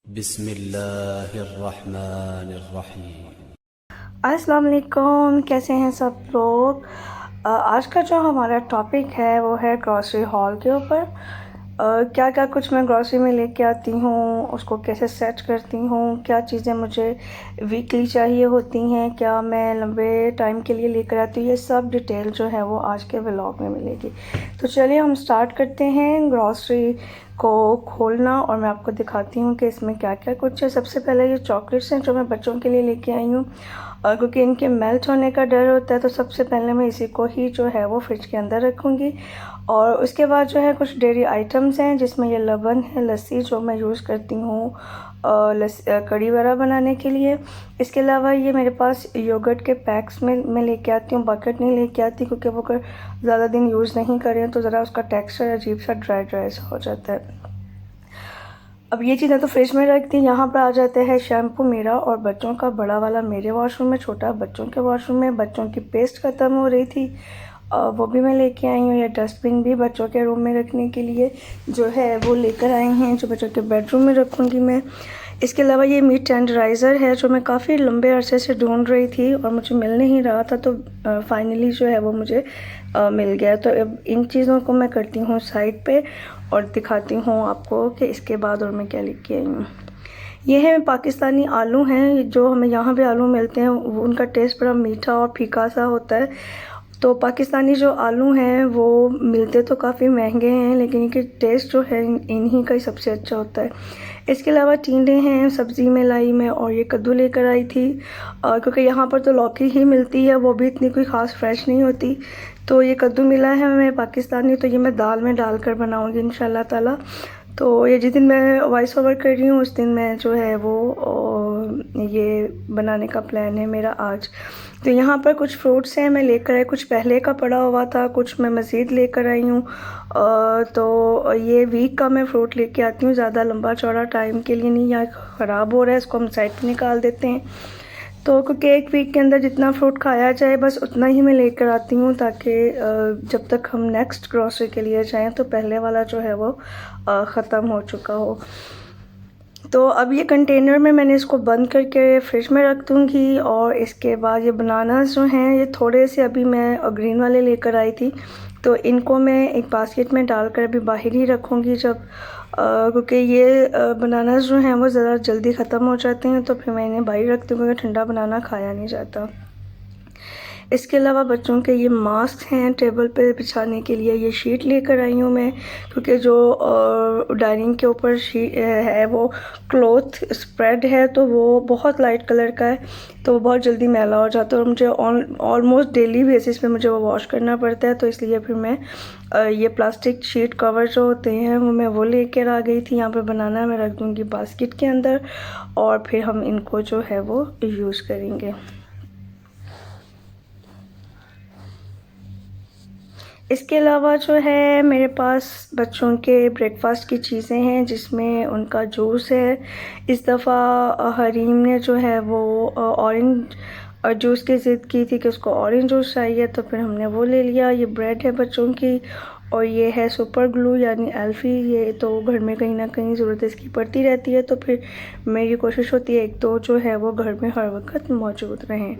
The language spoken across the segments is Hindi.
बिस्मिल्लाहिर्रहमानिर्रहीम। अस्सलाम वालेकुम, कैसे हैं सब लोग। आज का जो हमारा टॉपिक है वो है ग्रॉसरी हॉल के ऊपर। क्या क्या कुछ मैं ग्रॉसरी में लेके आती हूँ, उसको कैसे सेट करती हूँ, क्या चीज़ें मुझे वीकली चाहिए होती हैं, क्या मैं लंबे टाइम के लिए लेकर आती हूँ, ये सब डिटेल जो है वो आज के व्लॉग में मिलेगी। तो चलिए हम स्टार्ट करते हैं ग्रॉसरी को खोलना और मैं आपको दिखाती हूँ कि इसमें क्या क्या कुछ है। सबसे पहले ये चॉकलेट्स हैं जो मैं बच्चों के लिए लेके आई हूँ, और क्योंकि इनके मेल्ट होने का डर होता है तो सबसे पहले मैं इसी को ही जो है वो फ्रिज के अंदर रखूँगी। और उसके बाद जो है कुछ डेयरी आइटम्स हैं जिसमें ये लबन है, लस्सी जो मैं यूज़ करती हूँ कड़ी वगैरह बनाने के लिए। इसके अलावा ये मेरे पास योगर्ट के पैक्स में मैं लेके आती हूँ, बकेट नहीं लेके आती क्योंकि वो अगर ज़्यादा दिन यूज़ नहीं करें तो ज़रा उसका टेक्सचर अजीब सा ड्राई ड्राई सा हो जाता है। अब ये चीज़ें तो फ्रिज में रख दी। यहाँ पर आ जाते हैं शैम्पू मेरा और बच्चों का, बड़ा वाला मेरे वॉशरूम में, छोटा बच्चों के वॉशरूम में। बच्चों की पेस्ट ख़त्म हो रही थी, वो भी मैं लेके आई हूँ। या डस्टबिन भी बच्चों के रूम में रखने के लिए जो है वो लेकर आए हैं, जो बच्चों के बेडरूम में रखूँगी मैं। इसके अलावा ये मीट टेंडराइज़र है जो मैं काफ़ी लंबे अरसे से ढूंढ रही थी और मुझे मिल नहीं रहा था, तो फाइनली जो है वो मुझे मिल गया। तो अब इन चीज़ों को मैं करती हूँ साइड पे और दिखाती हूँ आपको कि इसके बाद और मैं क्या लेके आई हूँ। ये है पाकिस्तानी आलू हैं, जो हमें यहाँ पे आलू मिलते हैं वो उनका टेस्ट बड़ा मीठा और फीका सा होता है। तो पाकिस्तानी जो आलू हैं वो मिलते तो काफ़ी महंगे हैं, लेकिन इनके टेस्ट जो है इन्हीं का ही सबसे अच्छा होता है। इसके अलावा टिंडे हैं सब्ज़ी में लाई मैं, और ये कद्दू लेकर आई थी क्योंकि यहाँ पर तो लौकी ही मिलती है, वो भी इतनी कोई ख़ास फ्रेश नहीं होती। तो ये कद्दू मिला है हमें पाकिस्तानी, तो ये मैं दाल में डालकर बनाऊँगी इंशाल्लाह ताला। तो ये जिस दिन मैं वॉइस ओवर कर रही हूँ उस दिन मैं जो है वो ये बनाने का प्लान है मेरा आज। तो यहाँ पर कुछ फ्रूट्स हैं मैं लेकर आई, कुछ पहले का पड़ा हुआ था, कुछ मैं मज़ीद लेकर आई हूँ। तो ये वीक का मैं फ़्रूट लेके आती हूँ, ज़्यादा लंबा चौड़ा टाइम के लिए नहीं, या ख़राब हो रहा है इसको हम साइड पे निकाल देते हैं। तो क्योंकि एक वीक के अंदर जितना फ्रूट खाया जाए बस उतना ही मैं लेकर आती हूँ, ताकि जब तक हम नेक्स्ट ग्रॉसरी के लिए जाएं तो पहले वाला जो है वो ख़त्म हो चुका हो। तो अब ये कंटेनर में मैंने इसको बंद करके फ्रिज में रख दूँगी। और इसके बाद ये बनानास जो हैं ये थोड़े से अभी मैं ग्रीन वाले लेकर आई थी, तो इनको मैं एक बास्केट में डालकर अभी बाहर ही रखूँगी जब क्योंकि ये बनानास जो हैं वो ज़रा जल्दी ख़त्म हो जाते हैं, तो फिर मैं इन्हें बाहर रख दूँगी क्योंकि ठंडा बनाना खाया नहीं जाता। इसके अलावा बच्चों के ये मास्क हैं टेबल पे बिछाने के लिए, ये शीट लेकर आई हूँ मैं, क्योंकि जो डाइनिंग के ऊपर शीट है वो क्लॉथ स्प्रेड है, तो वो बहुत लाइट कलर का है, तो वो बहुत जल्दी मैला हो जाता है और मुझे ऑलमोस्ट डेली बेसिस पे मुझे वो वॉश करना पड़ता है। तो इसलिए फिर मैं ये प्लास्टिक शीट कवर जो होते हैं वो मैं वो लेकर आ गई थी। यहाँ पर बनाना मैं रख दूँगी बास्केट के अंदर और फिर हम इनको जो है वो यूज़ करेंगे। इसके अलावा जो है मेरे पास बच्चों के ब्रेकफास्ट की चीज़ें हैं, जिसमें उनका जूस है। इस दफ़ा हरीम ने जो है वो ऑरेंज जूस की ज़िद की थी कि उसको ऑरेंज जूस चाहिए, तो फिर हमने वो ले लिया। ये ब्रेड है बच्चों की, और ये है सुपर ग्लू यानी एल्फ़ी। ये तो घर में कहीं ना कहीं ज़रूरत इसकी पड़ती रहती है, तो फिर मेरी कोशिश होती है एक दो जो है वो घर में हर वक्त मौजूद रहें।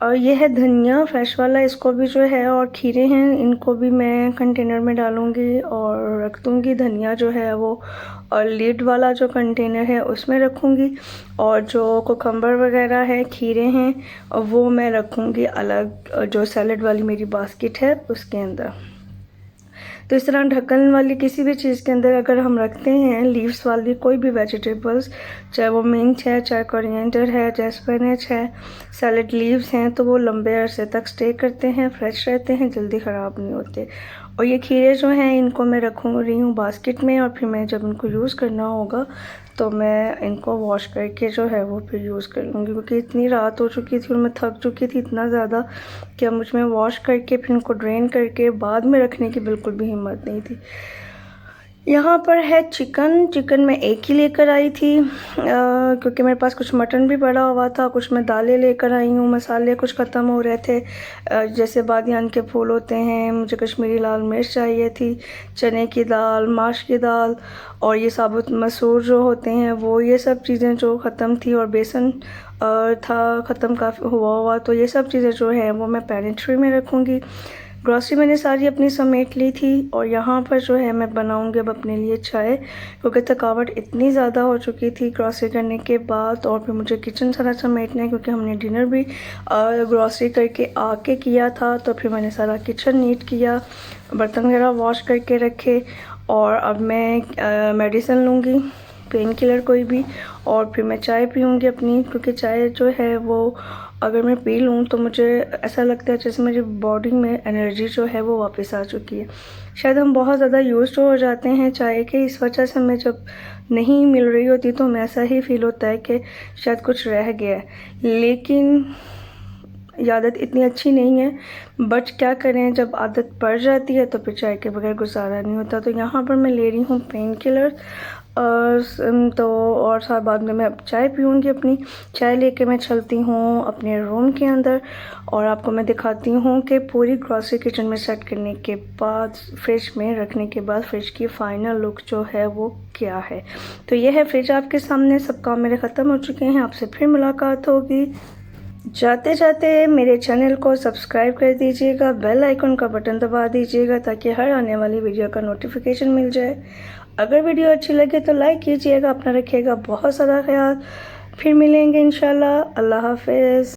और ये है धनिया फ्रेश वाला, इसको भी जो है, और खीरे हैं, इनको भी मैं कंटेनर में डालूँगी और रख दूँगी। धनिया जो है वो और लीड वाला जो कंटेनर है उसमें रखूँगी, और जो कोकम्बर वगैरह है, खीरे हैं, वो मैं रखूँगी अलग जो सैलड वाली मेरी बास्केट है उसके अंदर। तो इस तरह ढक्कन वाली किसी भी चीज़ के अंदर अगर हम रखते हैं लीव्स वाली कोई भी वेजिटेबल्स, चाहे वो मिंट है, चाहे कोरिएंडर है, चाहे स्पिनच है, सैलड लीव्स हैं, तो वो लंबे अरसे तक स्टे करते हैं, फ्रेश रहते हैं, जल्दी ख़राब नहीं होते। और ये खीरे जो हैं इनको मैं रखूँ रही हूँ बास्केट में, और फिर मैं जब इनको यूज़ करना होगा तो मैं इनको वॉश करके जो है वो फिर यूज़ कर लूँगी, क्योंकि इतनी रात हो चुकी थी और मैं थक चुकी थी इतना ज़्यादा कि अब मुझ में वॉश करके फिर इनको ड्रेन करके बाद में रखने की बिल्कुल भी हिम्मत नहीं थी। यहाँ पर है चिकन मैं एक ही लेकर आई थी क्योंकि मेरे पास कुछ मटन भी पड़ा हुआ था, कुछ मैं दालें लेकर आई हूँ। मसाले कुछ ख़त्म हो रहे थे, जैसे बादियान के फूल होते हैं, मुझे कश्मीरी लाल मिर्च चाहिए थी, चने की दाल, माश की दाल और ये साबुत मसूर जो होते हैं वो, ये सब चीज़ें जो ख़त्म थी, और बेसन था ख़त्म काफ़ी हुआ। तो ये सब चीज़ें जो हैं वो मैं पेनिट्री में रखूँगी। ग्रॉसरी मैंने सारी अपनी समेट ली थी और यहाँ पर जो है मैं बनाऊँगी अब अपने लिए चाय, क्योंकि थकावट इतनी ज़्यादा हो चुकी थी ग्रॉसरी करने के बाद। और फिर मुझे किचन सारा समेटना है क्योंकि हमने डिनर भी ग्रॉसरी करके आके किया था। तो फिर मैंने सारा किचन नीट किया, बर्तन वगैरह वॉश करके रखे। और अब मैं मेडिसिन लूँगी, पेन किलर कोई भी, और फिर मैं चाय पीऊँगी अपनी, क्योंकि चाय जो है वो अगर मैं पी लूँ तो मुझे ऐसा लगता है जैसे मेरी बॉडी में एनर्जी जो है वो वापस आ चुकी है। शायद हम बहुत ज़्यादा यूज्ड हो जाते हैं चाय के, इस वजह से हमें जब नहीं मिल रही होती तो हमें ऐसा ही फील होता है कि शायद कुछ रह गया है, लेकिन ये आदत इतनी अच्छी नहीं है। बट क्या करें, जब आदत पड़ जाती है तो फिर चाय के बगैर गुजारा नहीं होता। तो यहाँ पर मैं ले रही हूँ पेन किलर, तो और साथ बाद में मैं अब चाय पीऊँगी अपनी। चाय लेके मैं चलती हूँ अपने रूम के अंदर और आपको मैं दिखाती हूँ कि पूरी ग्रॉसरी किचन में सेट करने के बाद, फ्रिज में रखने के बाद, फ्रिज की फ़ाइनल लुक जो है वो क्या है। तो ये है फ्रिज आपके सामने, सब काम मेरे ख़त्म हो चुके हैं। आपसे फिर मुलाकात होगी। जाते जाते मेरे चैनल को सब्सक्राइब कर दीजिएगा, बेल आइकन का बटन दबा दीजिएगा ताकि हर आने वाली वीडियो का नोटिफिकेशन मिल जाए। अगर वीडियो अच्छी लगे तो लाइक कीजिएगा। अपना रखिएगा बहुत सारा ख्याल। फिर मिलेंगे इंशाल्लाह। अल्लाह हाफिज़।